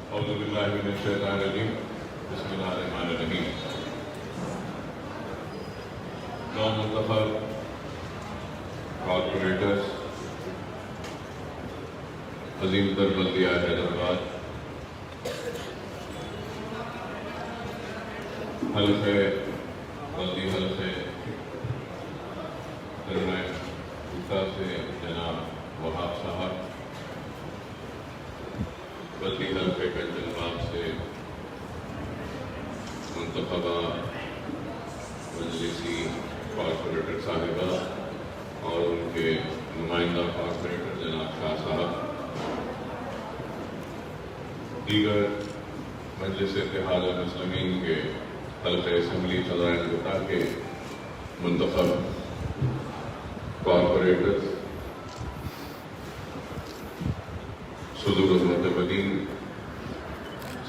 اعوذ باللہ من الشیطان الرجیم بسم اللہ الرحمن الرحیم نومنتخب کارپوریٹرز عظیم تر بلدیہ حیدرآباد حلقے بلدی حلقے کوٹا سے جناب وہاب صاحب، بلدی حلقے کنجل باغ سے منتخبہ مجلسی کارپوریٹر صاحبہ اور ان کے نمائندہ کارپوریٹر جناب شاہ صاحب، دیگر مجلس اتحاد المسلمین کے حلقہ اسمبلی چودرائن کوٹا کے منتخب کارپوریٹر، صدور المعتمدین،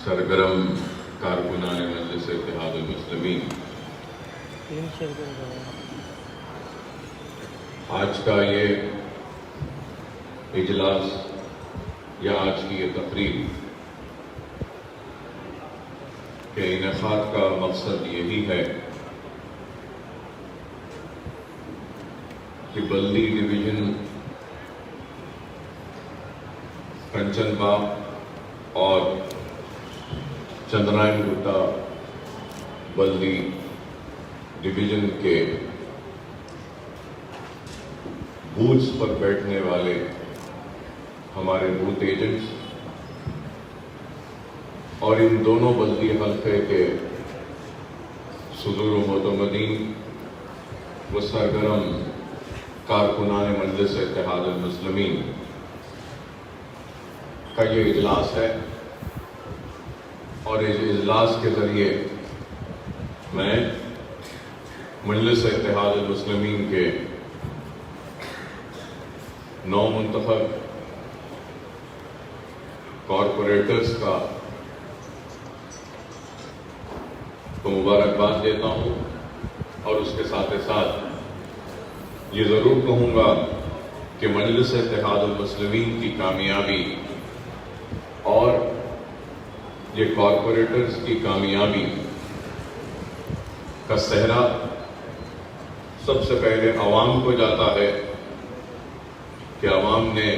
سرگرم کارکنان مجلس اتحاد المسلمین، آج کا یہ اجلاس یا آج کی یہ تقریب کے انعقاد کا مقصد یہی ہے کہ بلدی ڈویژن کنچن باغ اور چندرائن کوٹا بلدی ڈویژن کے بوتھس پر بیٹھنے والے ہمارے بوتھ ایجنٹس اور ان دونوں بلدی حلقے کے صدور و معتمدین و سرگرم کارکنان مجلس اتحاد المسلمین کا یہ اجلاس ہے، اور اس اجلاس کے ذریعے میں مجلس اتحاد المسلمین کے نو منتخب کارپوریٹرز کا تو مبارکباد دیتا ہوں، اور اس کے ساتھ ساتھ یہ ضرور کہوں گا کہ مجلس اتحاد المسلمین کی کامیابی اور یہ کارپوریٹرز کی کامیابی کا سہرا سب سے پہلے عوام کو جاتا ہے کہ عوام نے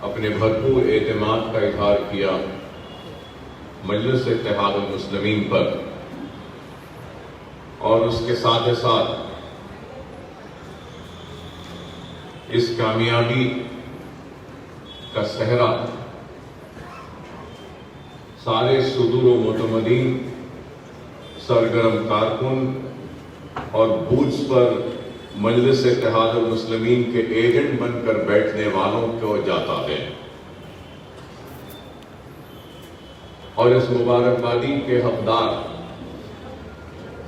اپنے بھرپور اعتماد کا اظہار کیا مجلس اتحاد المسلمین پر، اور اس کے ساتھ ساتھ اس کامیابی کا سہرا سارے صدور و معتمدین، سرگرم کارکن اور بوتھس پر مجلس اتحاد المسلمین کے ایجنٹ بن کر بیٹھنے والوں کو جاتا ہے، اور اس مبارکبادی کے حقدار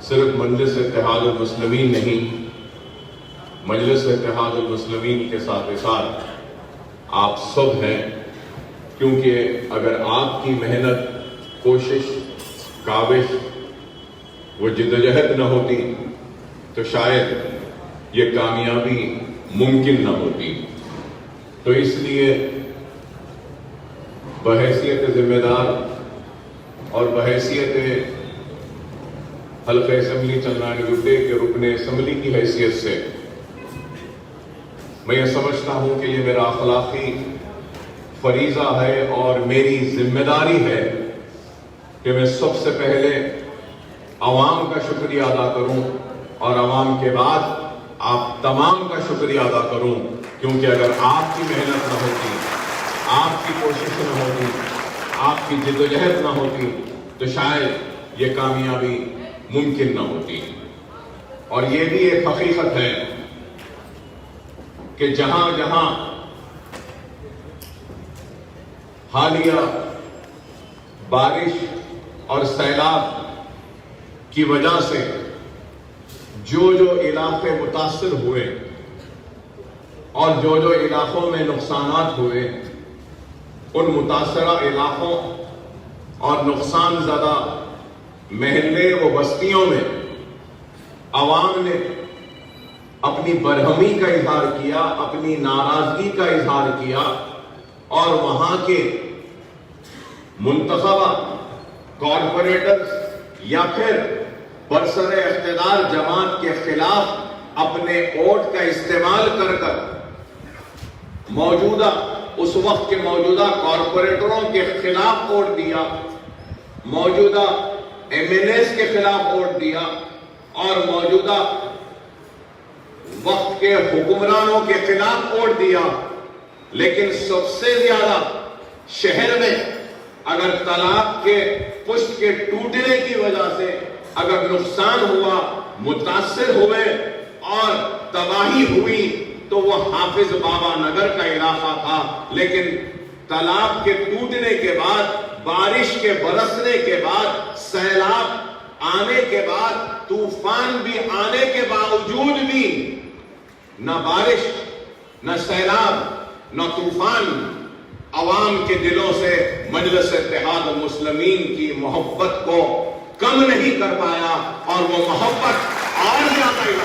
صرف مجلس اتحاد المسلمین نہیں، مجلس اتحاد المسلمین کے ساتھ ساتھ آپ سب ہیں، کیونکہ اگر آپ کی محنت، کوشش، کاوش و جدوجہد نہ ہوتی تو شاید یہ کامیابی ممکن نہ ہوتی۔ تو اس لیے بحیثیت ذمہ دار اور بحیثیت حلقہ اسمبلی چندرائن کوٹے کے رکن اسمبلی کی حیثیت سے میں یہ سمجھتا ہوں کہ یہ میرا اخلاقی فریضہ ہے اور میری ذمہ داری ہے کہ میں سب سے پہلے عوام کا شکریہ ادا کروں، اور عوام کے بعد آپ تمام کا شکریہ ادا کروں، کیونکہ اگر آپ کی محنت نہ ہوتی، آپ کی کوشش نہ ہوتی، آپ کی جدوجہد نہ ہوتی تو شاید یہ کامیابی ممکن نہ ہوتی۔ اور یہ بھی ایک حقیقت ہے کہ جہاں جہاں حالیہ بارش اور سیلاب کی وجہ سے جو علاقے متاثر ہوئے اور جو علاقوں میں نقصانات ہوئے، ان متاثرہ علاقوں اور نقصان زدہ محلے و بستیوں میں عوام نے اپنی برہمی کا اظہار کیا، اپنی ناراضگی کا اظہار کیا، اور وہاں کے منتخبہ کارپوریٹرز یا پھر برسر اقتدار جماعت کے خلاف اپنے ووٹ کا استعمال کر موجودہ اس وقت کے موجودہ کارپوریٹروں کے خلاف ووٹ دیا، موجودہ ایم این ایز کے خلاف ووٹ دیا اور موجودہ وقت کے حکمرانوں کے خلاف ووٹ دیا، لیکن سب سے زیادہ شہر میں اگر طلاق کے پشت کے ٹوٹنے کی وجہ سے اگر نقصان ہوا، متاثر ہوئے اور تباہی ہوئی تو وہ حافظ بابا نگر کا علاقہ تھا۔ لیکن طلاق کے ٹوٹنے کے بعد، بارش کے برسنے کے بعد، سیلاب آنے کے بعد، طوفان بھی آنے کے باوجود بھی نہ بارش، نہ سیلاب، نہ طوفان عوام کے دلوں سے مجلس اتحاد المسلمین کی محبت کو کم نہیں کر پایا اور وہ محبت اور زیادہ ہی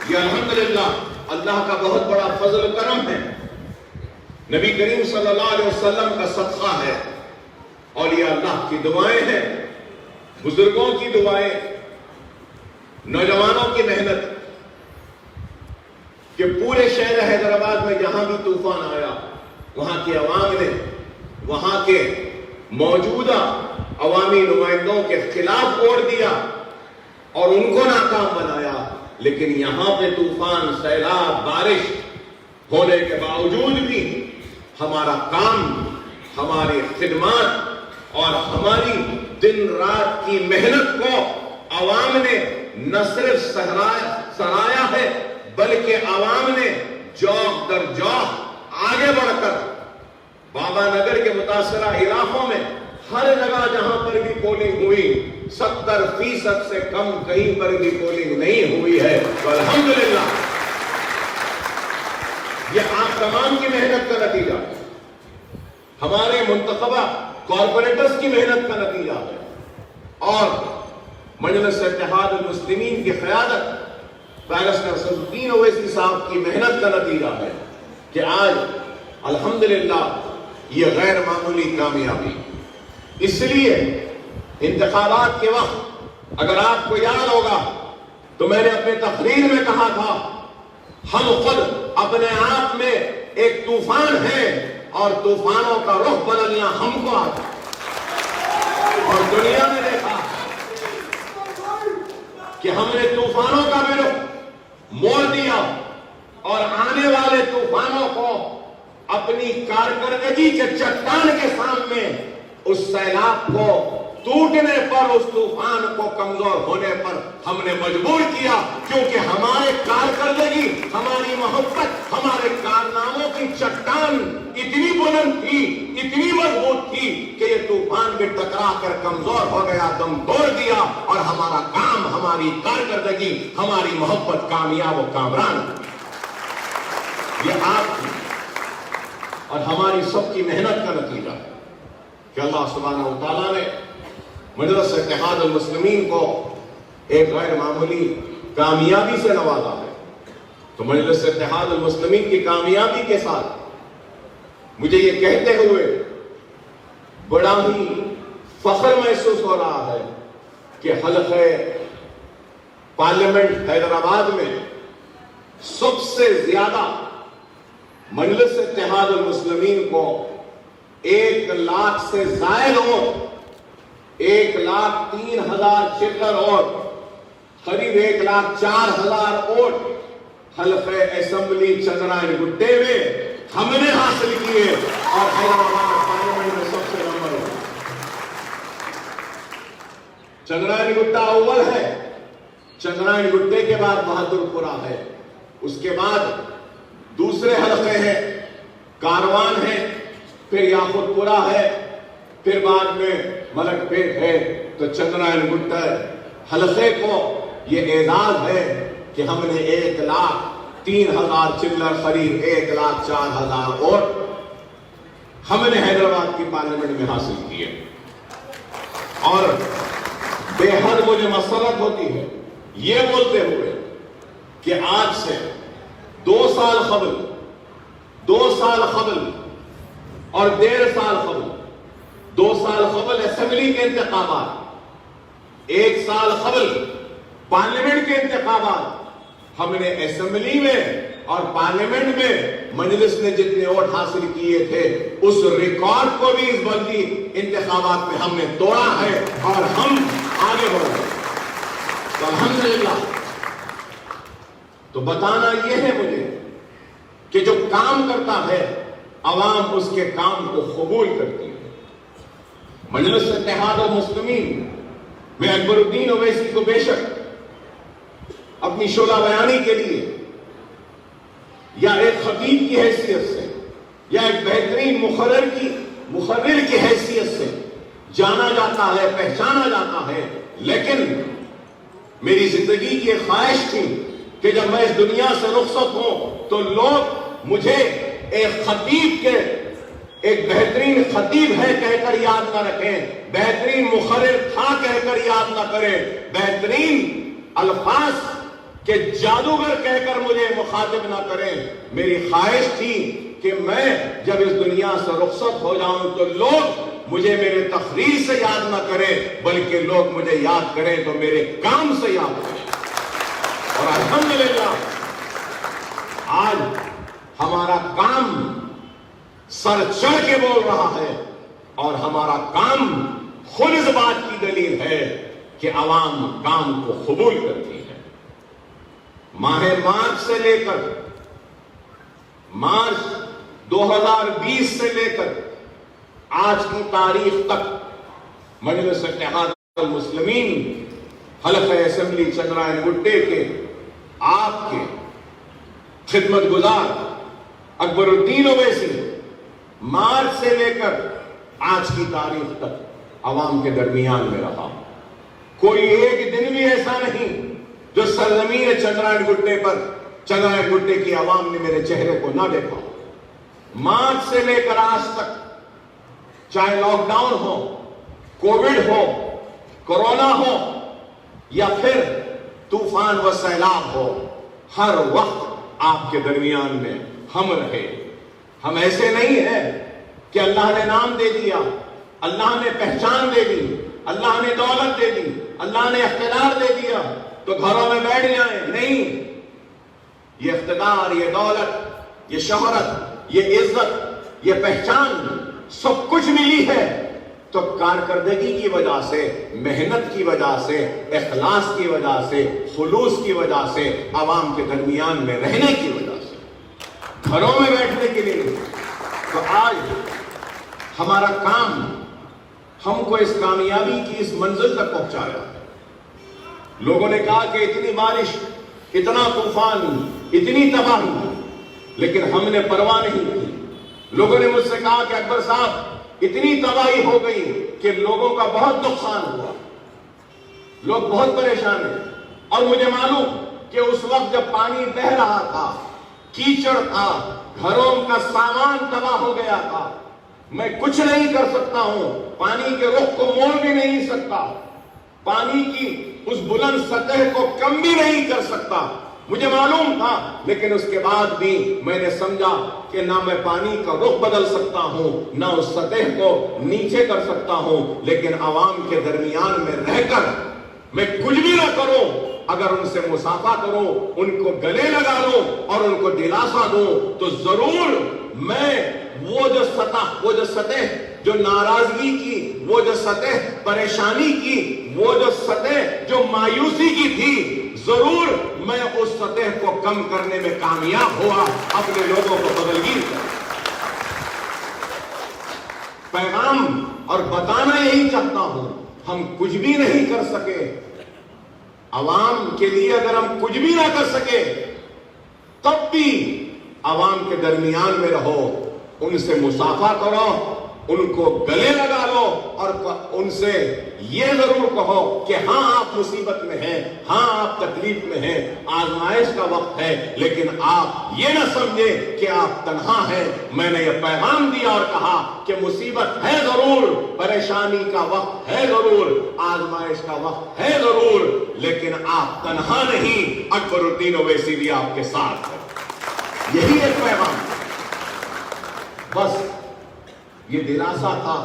یہ الحمدللہ اللہ کا بہت بڑا فضل و کرم ہے، نبی کریم صلی اللہ علیہ وسلم کا صدقہ ہے، اور یہ اللہ کی دعائیں ہیں، بزرگوں کی دعائیں، نوجوانوں کی محنت کہ پورے شہر حیدرآباد میں جہاں بھی طوفان آیا وہاں کی عوام نے وہاں کے موجودہ عوامی نمائندوں کے خلاف ووٹ دیا اور ان کو ناکام بنایا، لیکن یہاں پہ طوفان، سیلاب، بارش ہونے کے باوجود بھی ہمارا کام، ہماری خدمات اور ہماری دن رات کی محنت کو عوام نے نہ صرف سراہا ہے بلکہ عوام نے جوق در جوق آگے بڑھ کر بابا نگر کے متاثرہ علاقوں میں ہر جگہ جہاں پر بھی پولنگ ہوئی 70% سے کم کہیں پر بھی پولنگ نہیں ہوئی ہے، تو الحمدللہ یہ آپ تمام کی محنت کا نتیجہ ہے، ہمارے منتخبہ کارپوریٹرز کی محنت کا نتیجہ ہے، اور مجلس اتحاد المسلمین کی قیادت بیرسٹر اسدالدین اویسی صاحب کی محنت کا نتیجہ ہے کہ آج الحمدللہ یہ غیر معمولی کامیابی۔ اس لیے انتخابات کے وقت اگر آپ کو یاد ہوگا تو میں نے اپنے تقریر میں کہا تھا ہم خود اپنے آپ میں ایک طوفان ہیں اور طوفانوں کا رخ بدلنا ہم کو آتا ہے، اور دنیا نے دیکھا کہ ہم نے طوفانوں کا بھی رخ موڑ دیا اور آنے والے طوفانوں کو اپنی کارکردگی کے چٹان کے سامنے اس سیلاب کو ٹوٹنے پر، اس طوفان کو کمزور ہونے پر ہم نے مجبور کیا، کیونکہ ہمارے کارکردگی، ہماری محبت، ہمارے کارناموں کی چٹان اتنی بلند تھی، اتنی مضبوط تھی کہ یہ طوفان بھی ٹکرا کر کمزور ہو گیا، دم توڑ دیا، اور ہمارا کام، ہماری کارکردگی، ہماری محبت کامیاب و کامران۔ یہ آپ کی اور ہماری سب کی محنت کا نتیجہ ہے کہ اللہ سبحانہ و تعالیٰ نے مجلس اتحاد المسلمین کو ایک غیر معمولی کامیابی سے نوازا ہے۔ تو مجلس اتحاد المسلمین کی کامیابی کے ساتھ مجھے یہ کہتے ہوئے بڑا ہی فخر محسوس ہو رہا ہے کہ حلقہ پارلیمنٹ حیدرآباد میں سب سے زیادہ مجلس اتحاد المسلمین کو 1 لاکھ سے زائد ووٹ، 1,03,000 چلر اور قریب 1,04,000 ووٹ حلقہ اسمبلی چندرائن گٹے میں ہم نے حاصل کیے اور حیدرآباد پارلیمنٹ میں سب سے نمبر 1۔ چندرائن گٹا اول ہے، چندرائن گٹے کے بعد بہادر پورہ ہے، اس کے بعد دوسرے حلقے ہیں، کاروان ہے، پھر یاقوت پورہ ہے، پھر بعد میں ملک پیٹ ہے۔ تو چندرائن گٹا حلقے کو یہ اعزاز ہے کہ ہم نے 1,03,000 چلر قریب 1,04,000 ووٹ ہم نے حیدرآباد کی پارلیمنٹ میں حاصل کیے، اور بے حد مجھے مسرت ہوتی ہے یہ بولتے ہوئے کہ آج سے 2 سال قبل اور 1.5 سال قبل 2 سال قبل اسمبلی کے انتخابات 1 سال قبل پارلیمنٹ کے انتخابات ہم نے اسمبلی میں اور پارلیمنٹ میں مجلس نے جتنے ووٹ حاصل کیے تھے اس ریکارڈ کو بھی اس بلدی انتخابات میں ہم نے توڑا ہے اور ہم آگے بڑھ رہے ہیں تو الحمدللہ تو بتانا یہ ہے مجھے کہ جو کام کرتا ہے عوام اس کے کام کو قبول کرتی ہے مجلس اتحاد المسلمین میں اکبر الدین اویسی کو بے شک اپنی شعلہ بیانی کے لیے یا ایک خطیب کی حیثیت سے یا ایک بہترین مقرر کی حیثیت سے جانا جاتا ہے پہچانا جاتا ہے لیکن میری زندگی کی ایک خواہش تھی کہ جب میں اس دنیا سے رخصت ہوں تو لوگ مجھے ایک خطیب کے ایک بہترین خطیب ہے کہہ کر یاد نہ رکھیں بہترین مقرر تھا کہہ کر یاد نہ کریں بہترین الفاظ کہ جادوگر کہہ کر مجھے مخاطب نہ کریں میری خواہش تھی کہ میں جب اس دنیا سے رخصت ہو جاؤں تو لوگ مجھے میرے تقریر سے یاد نہ کریں بلکہ لوگ مجھے یاد کریں تو میرے کام سے یاد کریں اور الحمدللہ آج ہمارا کام سر چڑھ کے بول رہا ہے اور ہمارا کام خود اس بات کی دلیل ہے کہ عوام کام کو قبول کرتی ہے ماہ مارچ سے لے کر مارچ 2020 سے لے کر آج کی تاریخ تک مجلس اتحاد المسلمین حلقہ اسمبلی چندرائن گڈے کے آپ کے خدمت گزار اکبر الدین اویسی مارچ سے لے کر آج کی تاریخ تک عوام کے درمیان میں رہا کوئی ایک دن بھی ایسا نہیں جو سرزمین چندرائن گڈے پر چندرائن گڈے کی عوام نے میرے چہرے کو نہ دیکھا مارچ سے لے کر آج تک چاہے لاک ڈاؤن ہو کووڈ ہو کورونا ہو یا پھر طوفان و سیلاب ہو ہر وقت آپ کے درمیان میں ہم رہے ہم ایسے نہیں ہیں کہ اللہ نے نام دے دیا اللہ نے پہچان دے دی اللہ نے دولت دے دی اللہ نے اقتدار دے دیا تو گھروں میں بیٹھ جائیں نہیں یہ اقتدار یہ دولت یہ شہرت یہ عزت یہ پہچان سب کچھ ملی ہے تو کارکردگی کی وجہ سے محنت کی وجہ سے اخلاص کی وجہ سے خلوص کی وجہ سے عوام کے درمیان میں رہنے کی وجہ سے گھروں میں بیٹھنے کے لیے تو آج ہمارا کام ہم کو اس کامیابی کی اس منزل تک پہنچایا ہے لوگوں نے کہا کہ اتنی بارش اتنا طوفان اتنی تباہی لیکن ہم نے پرواہ نہیں کی لوگوں نے مجھ سے کہا کہ اکبر صاحب اتنی تباہی ہو گئی کہ لوگوں کا بہت نقصان ہوا لوگ بہت پریشان ہیں اور مجھے معلوم کہ اس وقت جب پانی بہ رہا تھا کیچڑ تھا گھروں کا سامان تباہ ہو گیا تھا میں کچھ نہیں کر سکتا ہوں پانی کے رخ کو موڑ بھی نہیں سکتا پانی کی اس بلند سطح کو کم بھی نہیں کر سکتا مجھے معلوم تھا لیکن اس کے بعد بھی میں نے سمجھا کہ نہ میں پانی کا رخ بدل سکتا ہوں نہ اس سطح کو نیچے کر سکتا ہوں لیکن عوام کے درمیان میں رہ کر میں کچھ بھی نہ کروں اگر ان سے مصافحہ کروں ان کو گلے لگا لوں اور ان کو دلاسا دوں تو ضرور میں وہ جو سطح جو ناراضگی کی وہ جو سطح پریشانی کی وہ جو سطح جو مایوسی کی تھی ضرور میں اس سطح کو کم کرنے میں کامیاب ہوا اپنے لوگوں کو بدلگیر کر پیغام اور بتانا یہی چاہتا ہوں ہم کچھ بھی نہیں کر سکے عوام کے لیے اگر ہم کچھ بھی نہ کر سکے تب بھی عوام کے درمیان میں رہو ان سے مصافحہ کرو ان کو گلے لگا لو اور ان سے یہ ضرور کہو کہ ہاں آپ مصیبت میں ہیں ہاں آپ تکلیف میں ہیں آزمائش کا وقت ہے لیکن آپ یہ نہ سمجھیں کہ آپ تنہا ہیں میں نے یہ پیغام دیا اور کہا کہ مصیبت ہے ضرور پریشانی کا وقت ہے ضرور آزمائش کا وقت ہے ضرور لیکن آپ تنہا نہیں اکبر الدین اویسی بھی آپ کے ساتھ ہے یہی ایک پیغام بس یہ دلاسا تھا،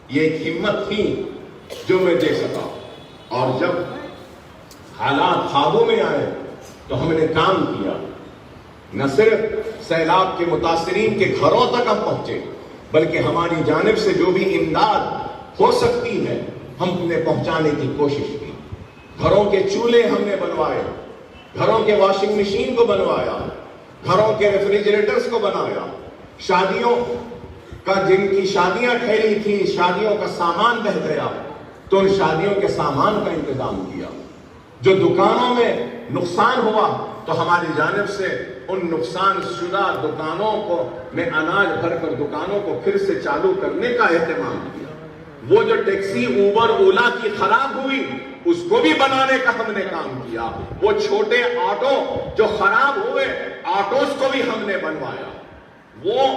یہ ایک ہمت تھی جو میں دے سکا. اور جب حالات قابو میں آئے تو ہم نے کام کیا. نہ صرف سیلاب کے متاثرین کے گھروں تک ہم پہنچے، بلکہ ہماری جانب سے جو بھی امداد ہو سکتی ہے ہم نے پہنچانے کی کوشش کی. گھروں کے چولہے ہم نے بنوائے، گھروں کے واشنگ مشین کو بنوایا، گھروں کے ریفریجریٹرز کو بنایا. شادیوں کا جن کی شادیاں ٹھہری تھی، شادیوں کا سامان بہہ گیا تو ان شادیوں کے سامان کا انتظام کیا. جو دکانوں میں نقصان ہوا تو ہماری جانب سے ان نقصان شدہ دکانوں کو میں اناج بھر کر دکانوں کو پھر سے چالو کرنے کا اہتمام کیا. وہ جو ٹیکسی اوبر اولا کی خراب ہوئی اس کو بھی بنانے کا ہم نے کام کیا. وہ چھوٹے آٹو جو خراب ہوئے آٹوز کو بھی ہم نے بنوایا. وہ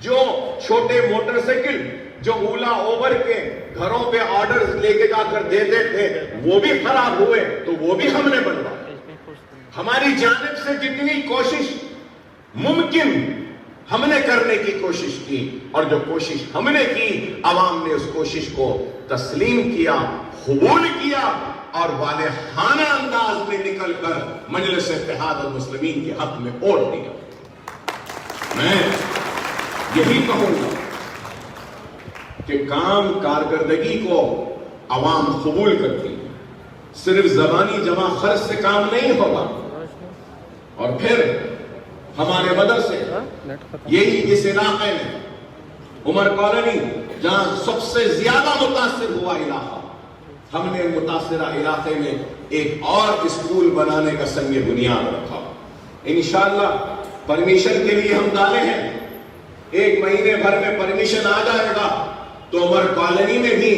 جو چھوٹے موٹر سائیکل جو اولا اوبر کے گھروں پہ آرڈرز لے کے جا کر دیتے تھے وہ بھی خراب ہوئے تو وہ بھی ہم نے بنوایا. ہماری جانب سے جتنی کوشش ممکن ہم نے کرنے کی کوشش کی، اور جو کوشش ہم نے کی عوام نے اس کوشش کو تسلیم کیا، قبول کیا اور والہانہ انداز میں نکل کر مجلس اتحاد المسلمین کے حق میں ووٹ دیا. میں یہی کہوں گا کہ کام کارکردگی کو عوام قبول کرتی ہے. صرف زبانی جمع خرچ سے کام نہیں ہوگا. اور پھر ہمارے مدرسے یہی اس علاقے میں عمر کالونی جہاں سب سے زیادہ متاثر ہوا علاقہ، ہم نے متاثرہ علاقے میں ایک اور اسکول بنانے کا سنگ بنیاد رکھا. انشاءاللہ پرمیشن کے لیے ہم ڈالے ہیں. 1 مہینے بھر میں پرمیشن آ جائے گا تو عمر کالونی میں بھی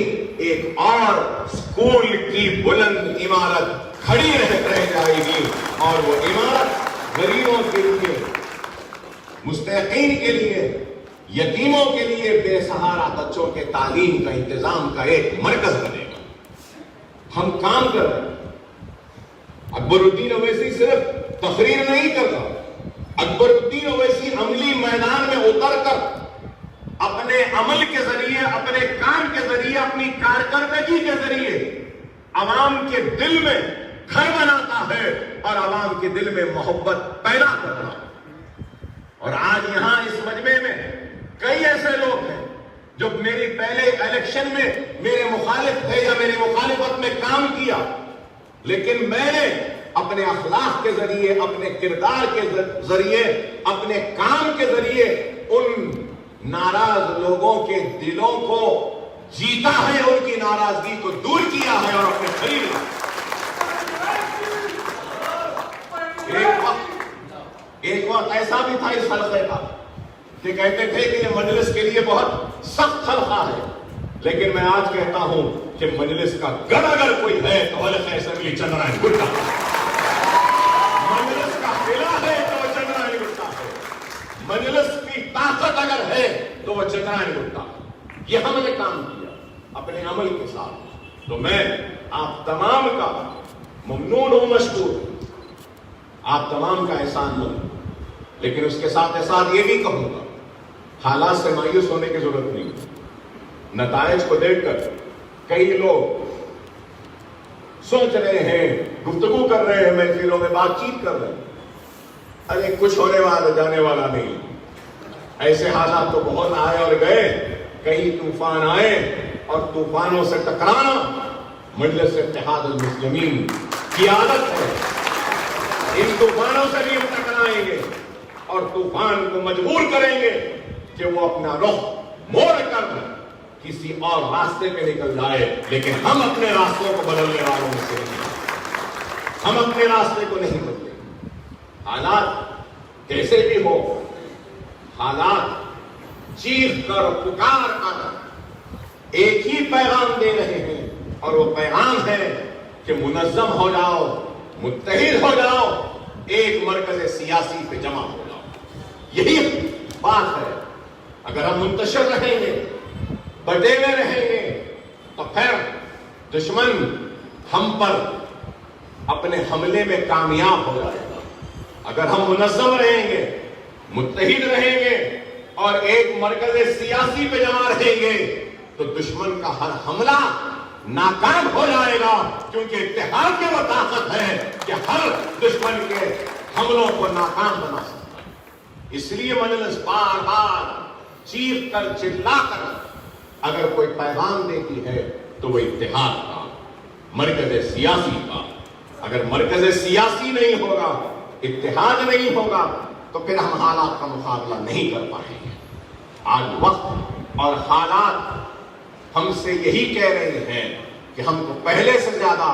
ایک اور اسکول کی بلند عمارت کھڑی رہ جائے گی، اور وہ عمارت غریبوں کے لیے، مستحقین کے لیے، یتیموں کے لیے، بے سہارا بچوں کے تعلیم کا انتظام کا ایک مرکز بنے گا. ہم کام کر رہے ہیں. اکبر الدین اویسی صرف تقریر نہیں کر رہا، اکبر الدین اویسی عملی میدان میں اتر کر اپنے عمل کے ذریعے، اپنے کام کے ذریعے، اپنی کارکردگی کے ذریعے عوام کے دل میں گھر بناتا ہے اور عوام کے دل میں محبت پیدا کرتا ہے. اور آج یہاں اس مجمع میں کئی ایسے لوگ ہیں جو میری پہلے الیکشن میں میرے مخالف تھے یا میری مخالفت میں کام کیا، لیکن میں نے اپنے اخلاق کے ذریعے، اپنے کردار کے ذریعے، اپنے کام کے ذریعے ان ناراض لوگوں کے دلوں کو جیتا ہے، ان کی ناراضگی کو دور کیا ہے اور اپنے قریب لایا. ایک وقت ایسا بھی تھا اس حلقے کا کہ کہتے تھے کہ یہ مجلس کے لیے بہت سخت حلقہ ہے، لیکن میں آج کہتا ہوں کہ مجلس کا گڑھ اگر کوئی ہے تو حلقہ اسمبلی چندرائن گٹا. مجلس کا قلعہ ہے تو وہ چندرائن گٹا ہے. مجلس کی طاقت اگر ہے تو وہ چندرائن گٹا. یہ ہم نے کام کیا اپنے عمل کے ساتھ. تو میں آپ تمام کا ممنون ہوں، مشکور ہوں، آپ تمام کا احسان مند. لیکن اس کے ساتھ یہ بھی کہوں گا، حالات سے مایوس ہونے کی ضرورت نہیں. نتائج کو دیکھ کر کئی لوگ سوچ رہے ہیں، گفتگو کر رہے ہیں، محفلوں میں بات چیت کر رہے ہیں، ارے کچھ ہونے والا جانے والا نہیں. ایسے حالات تو بہت آئے اور گئے. کئی طوفان آئے اور طوفانوں سے ٹکرانا مجلس اتحاد المسلمین کی عادت ہے. ان طوفانوں سے بھی ہم ٹکرائیں گے اور طوفان کو مجبور کریں گے کہ وہ اپنا رخ موڑ کر کسی اور راستے پہ نکل جائے. لیکن ہم اپنے راستوں کو بدلنے والوں میں سے نہیں، ہم اپنے راستے کو نہیں بدلیں. حالات کیسے بھی ہو، حالات چیخ کر پکار کر ایک ہی پیغام دے رہے ہیں، اور وہ پیغام ہے کہ منظم ہو جاؤ، متحد ہو جاؤ، ایک مرکز سیاسی پہ جمع ہو جاؤ. یہی بات ہے. اگر ہم منتشر رہیں گے، بٹے ہوئے رہیں گے، تو پھر دشمن ہم پر اپنے حملے میں کامیاب ہو جائے گا. اگر ہم منظم رہیں گے، متحد رہیں گے، اور ایک مرکز سیاسی پہ جمع رہیں گے تو دشمن کا ہر حملہ ناکام ہو جائے گا، کیونکہ اتحاد کی وہ طاقت ہے کہ ہر دشمن کے حملوں کو ناکام بنا سکتا ہے۔ اس لیے مجلس بار بار چیخ کر چلا کر اگر کوئی پیغام دیتی ہے تو وہ اتحاد کا، مرکز سیاسی کا۔ اگر مرکز سیاسی نہیں ہوگا، اتحاد نہیں ہوگا، تو پھر ہم حالات کا مقابلہ نہیں کر پائیں گے۔ آج وقت اور حالات ہم سے یہی کہہ رہے ہیں کہ ہم کو پہلے سے زیادہ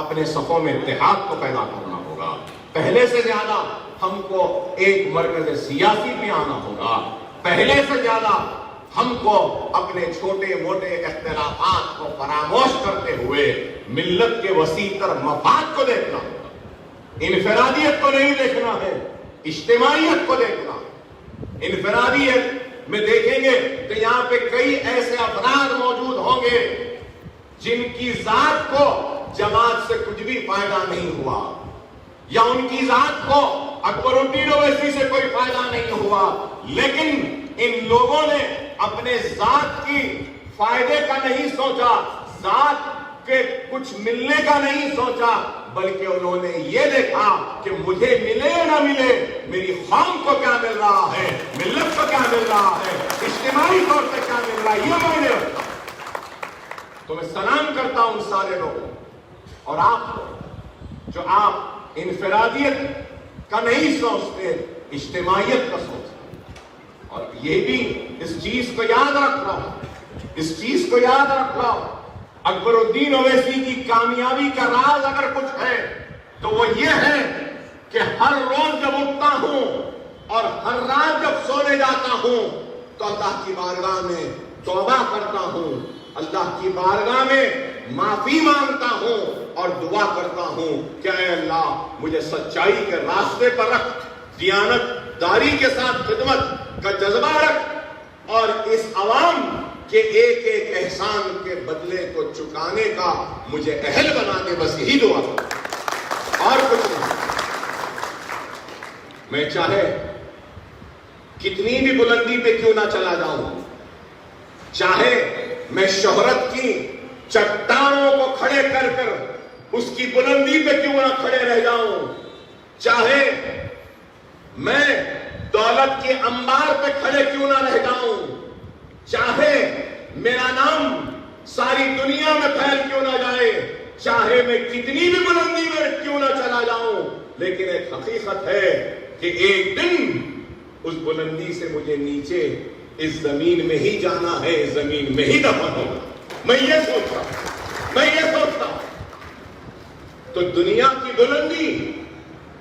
اپنے صفوں میں اتحاد کو پیدا کرنا ہوگا، پہلے سے زیادہ ہم کو ایک مرکز سیاسی پہ آنا ہوگا، پہلے سے زیادہ ہم کو اپنے چھوٹے موٹے اختلافات کو فراموش کرتے ہوئے ملت کے وسیع تر مفاد کو دیکھنا ہوگا۔ انفرادیت کو نہیں دیکھنا ہے، اجتماعیت کو دیکھنا۔ انفرادیت میں دیکھیں گے تو یہاں پہ کئی ایسے افراد موجود ہوں گے جن کی ذات کو جماعت سے کچھ بھی فائدہ نہیں ہوا، یا ان کی ذات کو اکبر الدین اویسی سے کوئی فائدہ نہیں ہوا، لیکن ان لوگوں نے اپنے ذات کی فائدے کا نہیں سوچا، ذات کے کچھ ملنے کا نہیں سوچا، بلکہ انہوں نے یہ دیکھا کہ مجھے ملے یا نہ ملے، میری قوم کو کیا مل رہا ہے، ملت کو کیا مل رہا ہے، اجتماعی طور پہ کیا مل رہا ہے، یہ معنی رکھتا۔ تو میں سلام کرتا ہوں سارے لوگوں اور آپ کو جو آپ انفرادیت کا نہیں سوچتے، اجتماعیت کا سوچتے، اور یہ بھی اس چیز کو یاد رکھ رہا ہوں، اس چیز کو یاد رکھ رہا ہوں، اکبر الدین اویسی کی کامیابی کا راز اگر کچھ ہے تو وہ یہ ہے کہ ہر روز جب اٹھتا ہوں اور ہر رات جب سونے جاتا ہوں تو اللہ کی بارگاہ میں توبہ کرتا ہوں، اللہ کی بارگاہ میں معافی مانگتا ہوں اور دعا کرتا ہوں کہ اے اللہ مجھے سچائی کے راستے پر رکھ، دیانت داری کے ساتھ خدمت کا جذبہ رکھ، اور اس عوام کے ایک ایک احسان کے بدلے کو چکانے کا مجھے اہل بنا دے، بس یہی دعا کرتا، اور کچھ نہیں۔ میں چاہے کتنی بھی بلندی پہ کیوں نہ چلا جاؤں، چاہے میں شہرت کی چٹانوں کو کھڑے کر کر اس کی بلندی پہ کیوں نہ کھڑے رہ جاؤں، چاہے میں دولت کے انبار پہ کھڑے کیوں نہ رہ جاؤں، چاہے میرا نام ساری دنیا میں پھیل کیوں نہ جائے، چاہے میں کتنی بھی بلندی میں کیوں نہ چلا جاؤں، لیکن ایک حقیقت ہے کہ ایک دن اس بلندی سے مجھے نیچے اس زمین میں ہی جانا ہے، اس زمین میں ہی دفن ہوگا۔ میں یہ سوچتا ہوں تو دنیا کی بلندی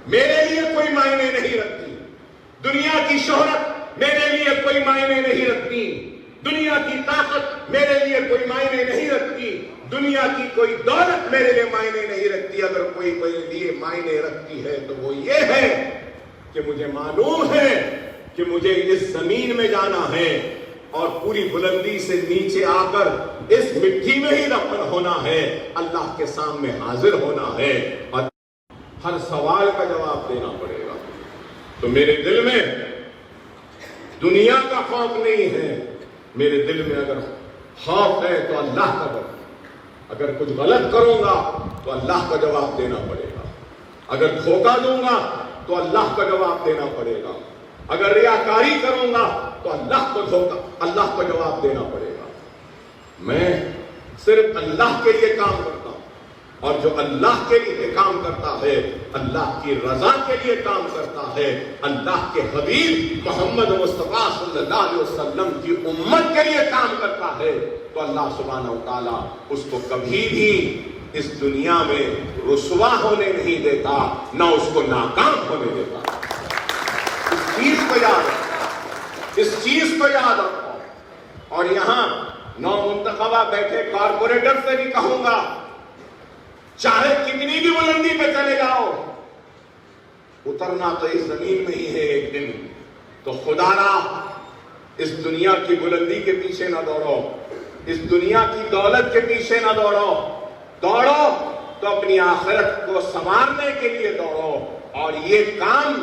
میرے لیے کوئی معنی نہیں رکھتی، دنیا کی شہرت میرے لیے کوئی معنی نہیں رکھتی، دنیا کی طاقت میرے لیے کوئی معنی نہیں رکھتی، دنیا کی کوئی دولت میرے لیے معنی نہیں رکھتی۔ اگر کوئی میرے لیے معنی رکھتی ہے تو وہ یہ ہے کہ مجھے معلوم ہے کہ مجھے اس زمین میں جانا ہے اور پوری بلندی سے نیچے آ کر اس مٹی میں ہی دفن ہونا ہے، اللہ کے سامنے حاضر ہونا ہے، اور ہر سوال کا جواب دینا پڑے گا۔ تو میرے دل میں دنیا کا خوف نہیں ہے، میرے دل میں اگر خوف ہے تو اللہ کا ڈر، اگر کچھ غلط کروں گا تو اللہ کا جواب دینا پڑے گا، اگر دھوکہ دوں گا تو اللہ کا جواب دینا پڑے گا، اگر ریاکاری کروں گا تو اللہ کو جواب دینا پڑے گا۔ میں صرف اللہ کے لیے کام کرتا ہوں، اور جو اللہ کے لیے کام کرتا ہے، اللہ کی رضا کے لیے کام کرتا ہے، اللہ کے حبیب محمد مصطفیٰ صلی اللہ علیہ وسلم کی امت کے لیے کام کرتا ہے، تو اللہ سبحانہ و تعالیٰ اس کو کبھی بھی اس دنیا میں رسوا ہونے نہیں دیتا، نہ اس کو ناکام ہونے دیتا۔ اس چیز کو یاد رکھو، اور یہاں نو منتخبہ بیٹھے کارپوریٹر سے بھی کہوں گا، چاہے کتنی بھی بلندی پہ چلے جاؤ، اترنا تو اس زمین میں ہی ہے ایک دن، تو خدا را اس دنیا کی بلندی کے پیچھے نہ دوڑو، اس دنیا کی دولت کے پیچھے نہ دوڑو تو اپنی آخرت کو سنوارنے کے لیے دوڑو، اور یہ کام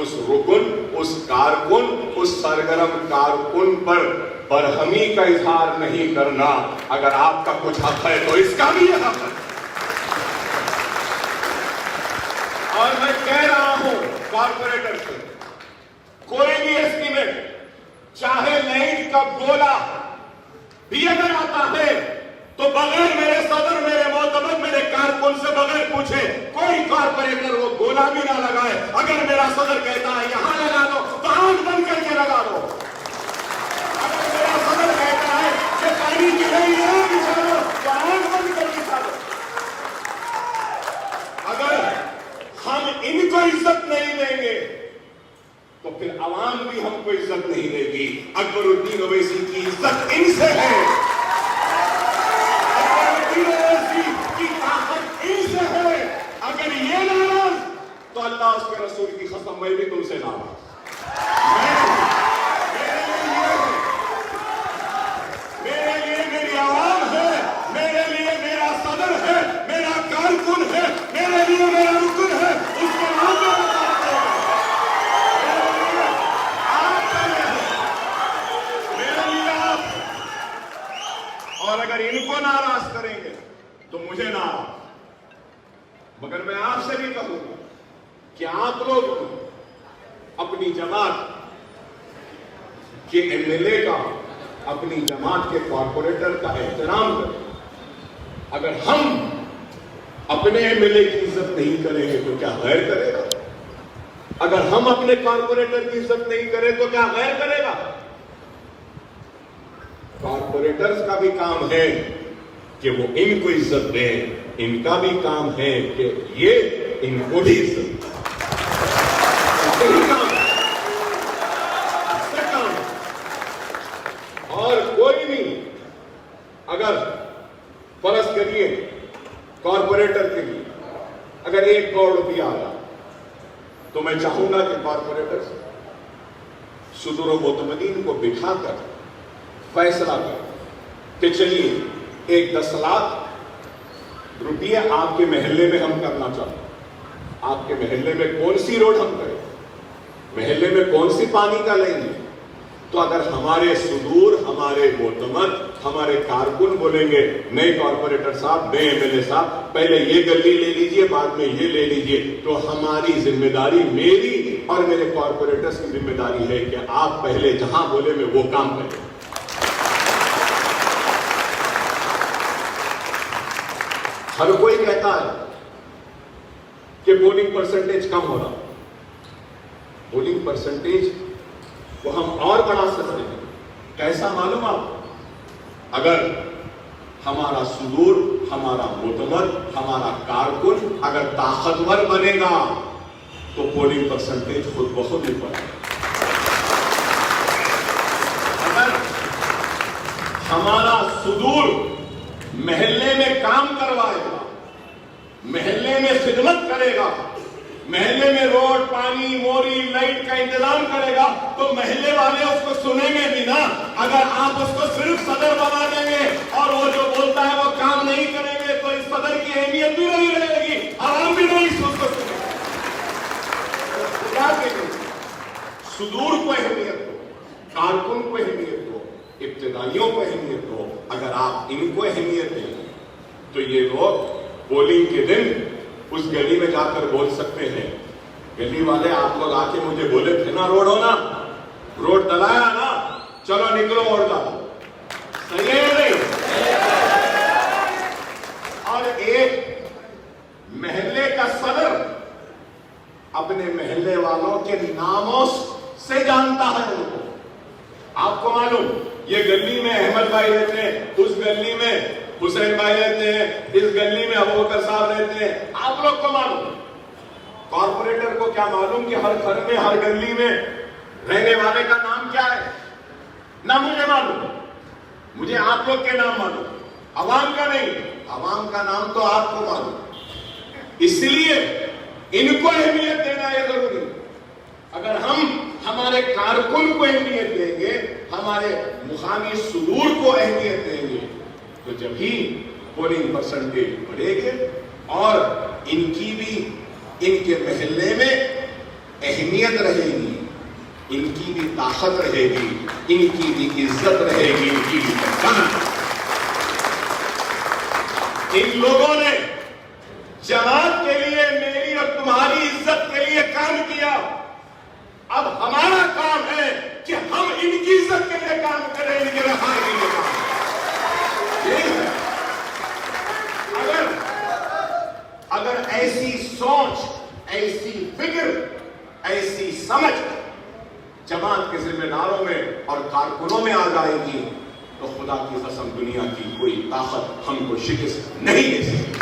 اس رکن، اس کارکن، اس سرگرم کارکن پر برہمی کا اظہار نہیں کرنا. اگر آپ کا کچھ حق ہے تو اس کا بھی حق ہے. اور میں کہہ رہا ہوں کارپوریٹر سے، کوئی بھی ایسٹیمیٹ، چاہے لائٹ کا گولا بھی اگر آتا ہے تو بغیر میرے صدر، میرے معتمد، میرے کارکن سے بغیر پوچھے کوئی کارپوریٹر وہ گولا بھی نہ لگائے. اگر میرا صدر کہتا ہے یہاں لگا دو تو آنکھ بند کر کے لگا دو. اگر میرا صدر کہتا ہے کہ پانی کی نہیں یہاں بچھا دو تو آنکھ بند کر بچھا دو. اگر ہم ان کو عزت نہیں دیں گے تو پھر عوام بھی ہم کو عزت نہیں دے گی. اکبر الدین اویسی کی عزت ان سے ہے، کی طاقت ان سے ہے. اگر یہ ناراض تو اللہ اس کے رسول کی قسم میں بھی تم سے ناراض. میرے لیے میری عوام ہے، میرے لیے میرا صدر ہے، میرا کارکن ہے، میرے لیے میرا رکن ہے. اس کے نام میرے لیے آپ. اور اگر ان کو ناراض کریں گے تو مجھے ناراض. مگر میں آپ سے بھی کہوں گا کہ آپ لوگ اپنی جماعت کے ایم ایل اے کا، اپنی جماعت کے کارپوریٹر کا احترام کریں. اگر ہم اپنے ایم ایل اے کی عزت نہیں کریں گے تو کیا غیر کرے گا؟ اگر ہم اپنے کارپوریٹر کی عزت نہیں کریں تو کیا غیر کرے گا؟ کارپوریٹرز کا بھی کام ہے کہ وہ ان کو عزت دیں، ان کا بھی کام ہے کہ یہ ان کو بھی عزت دیں. اور کوئی بھی اگر فرض کریے کارپوریٹر کے لیے اگر 1 کروڑ روپیہ آیا تو میں چاہوں گا کہ کارپوریٹر صدور و معتمدین کو بٹھا کر فیصلہ کر کہ چلیے 10 لاکھ روپیہ آپ کے محلے میں ہم کرنا چاہتے ہیں. آپ کے محلے میں کون سی روڈ ہم کریں، محلے میں کون سی پانی کا لیں گے. تو اگر ہمارے صدور، ہمارے معتمد، ہمارے کارکن بولیں گے نئے کارپوریٹر صاحب، نئے ایم ایل اے صاحب پہلے یہ گلی لے لیجئے بعد میں یہ لے لیجئے، تو ہماری ذمہ داری، میری اور میرے کارپوریٹرز کی ذمہ داری ہے کہ آپ پہلے جہاں بولے میں وہ کام کریں. ہر کوئی کہتا ہے کہ پولنگ پرسنٹیج کم ہو رہا. پولنگ پرسنٹیج کو ہم اور بڑھا سکتے ہیں. کیسا معلوم آپ؟ اگر ہمارا صدور، ہمارا معتمد، ہمارا کارکن اگر طاقتور بنے گا تو پولنگ پرسنٹیج خود بخود ہی بڑھے گا. اگر ہمارا صدور محلے میں کام کروائے گا، محلے میں خدمت کرے گا، محلے میں روڈ، پانی، موری، لائٹ کا انتظام کرے گا تو محلے والے اس کو سنیں گے بھی نا. اگر آپ اس کو صرف صدر بنا دیں گے اور وہ جو بولتا ہے وہ کام نہیں کریں گے تو اس صدر کی اہمیت بھی نہیں رہے گی، عوام بھی نہیں اس کو سنیں گے. صدور کو اہمیت دو، کارکن کو اہمیت دو، ابتدائیوں کو اہمیت دو. اگر آپ ان کو اہمیت دیں تو یہ لوگ پولنگ کے دن اس گلی میں جا کر بول سکتے ہیں، گلی والے آپ لوگ آ کے مجھے بولے تھے نا روڈ ہونا، روڈ ڈلایا نا، چلو نکلو اور ڈالو. صحیح ہے نہیں؟ اور ایک محلے کا صدر اپنے محلے والوں کے ناموں سے جانتا ہے ان کو. آپ کو معلوم یہ گلی میں احمد بھائی رہتے ہیں، اس گلی میں حسین بھائی رہتے ہیں، اس گلی میں ابوبکر صاحب رہتے ہیں. آپ لوگ کو معلوم. کارپوریٹر کو کیا معلوم کہ ہر گھر میں، ہر گلی میں رہنے والے کا نام کیا ہے؟ نہ مجھے معلوم، مجھے آپ لوگ کے نام معلوم، عوام کا نہیں. عوام کا نام تو آپ کو معلوم. اس لیے ان کو اہمیت دینا یہ ضروری. اگر ہم ہمارے کارکن کو اہمیت دیں گے، ہمارے مقامی صدور کو اہمیت دیں گے تو جب ہی پولنگ پرسنٹیج بڑھے گے اور ان کی بھی ان کے محلے میں اہمیت رہے گی، ان کی بھی طاقت رہے گی، ان کی بھی عزت رہے گی، ان کی بھی پہچان۔ ان لوگوں نے جماعت کے لیے، میری اور تمہاری عزت کے لیے کام کیا۔ اب ہمارا کام ہے کہ ہم ان کی عزت کے لیے کام کریں، ان کے رفاہ کے لیے کام کریں۔ یہی ہے۔ اگر ایسی سوچ، ایسی فکر، ایسی سمجھ جماعت کے ذمہ داروں میں اور کارکنوں میں آ جائے گی تو خدا کی قسم دنیا کی کوئی طاقت ہم کو شکست نہیں دے سکتی۔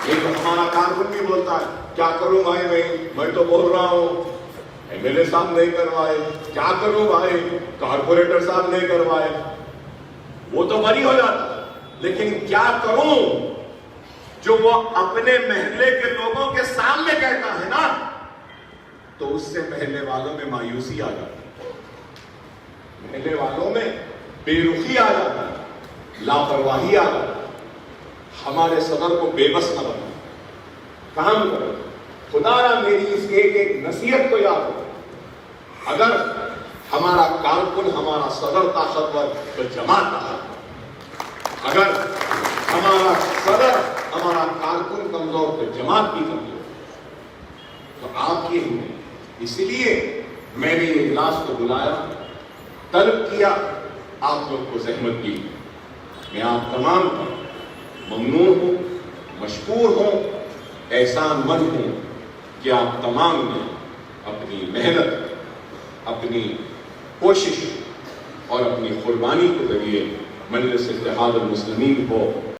یہ تو ہمارا کارکن بھی بولتا ہے، کیا کروں بھائی، میں تو بول رہا ہوں، ایم ایل اے صاحب نہیں کروائے، کیا کروں بھائی، کارپوریٹر صاحب نہیں کروائے، وہ تو بری ہو جاتا۔ لیکن کیا کروں جو وہ اپنے محلے کے لوگوں کے سامنے کہتا ہے نا، تو اس سے محلے والوں میں مایوسی آ جاتی ہے، محلے والوں میں بے رخی آ جاتی ہے، لاپرواہی آ جاتی ہے۔ ہمارے صدر کو بے بس نہ بنا، کام کرو۔ خدا را میری اس ایک ایک نصیحت کو یاد رکھو، اگر ہمارا کارکن، ہمارا صدر طاقتور تو جماعت طاقتور، اگر ہمارا صدر، ہمارا کارکن کمزور تو جماعت بھی کمزور۔ تو آپ کی ہمت، اس لیے میں نے یہ اجلاس کو بلایا، طلب کیا، آپ لوگ کو زحمت دی۔ میں آپ تمام پر ممنون ہوں، مشکور ہوں، احسان مند ہوں کہ آپ تمام نے اپنی محنت، اپنی کوشش اور اپنی قربانی کے ذریعے مجلس اتحاد المسلمین کو